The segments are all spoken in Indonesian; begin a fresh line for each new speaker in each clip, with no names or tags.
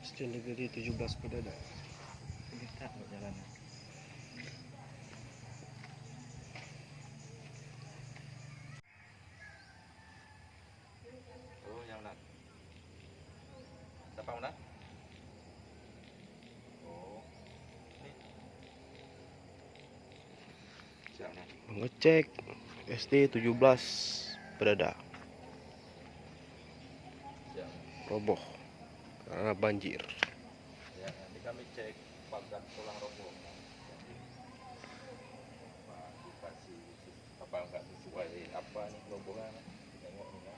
Setiap negeri 17 Perdana.
Dekat kok jalannya. Oh, yang mana? Siapa mana? Oh, ini. Siapa?
Mengecek SD 17 Perdana.
Siapa?
Roboh karena banjir.
Ya, nanti kami cek pagar tulang roboh. Kasih apa enggak sesuai apa nih robohan? Tengok nih kan.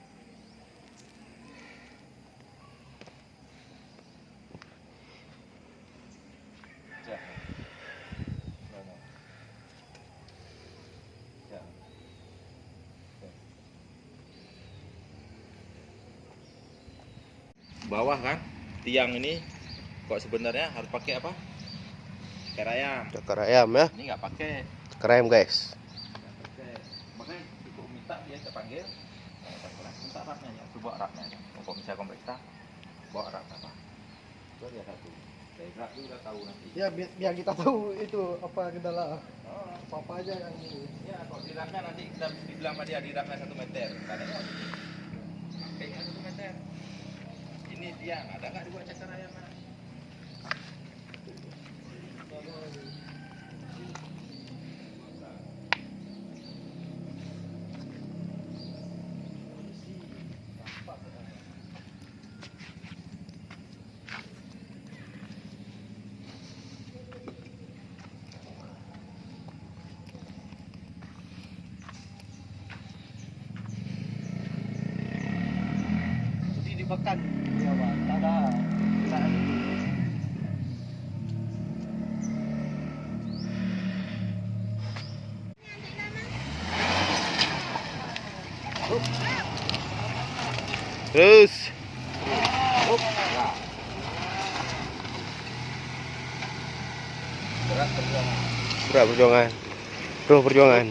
Cek. Mana? Cek. Bawah kan tiang ini kok sebenarnya harus pakai apa? Cakar ayam.
Cakar ayam ya.
Ini nggak pakai.
Cakar ayam guys.
Nggak pakai. Makanya cukup minta dia saya panggil. Minta raknya ya. Coba raknya. Kalau misalnya komplekta bawa rak apa? Itu dia satu. Dari rak itu udah tahu nanti.
Ya biar kita tahu itu apa kendala
Oh,
apa aja yang ini.
ya kalau di raknya nanti kita dibilang sama dia di raknya 1 meter. Katanya kayaknya 1 meter. Ini tiang ada nggak dibuat cakar ayam?
Jadi dibekan ya Pak. Tak ada kendaraan itu.
Terus
Berat perjuangan.
berat perjuangan. Terus perjuangan.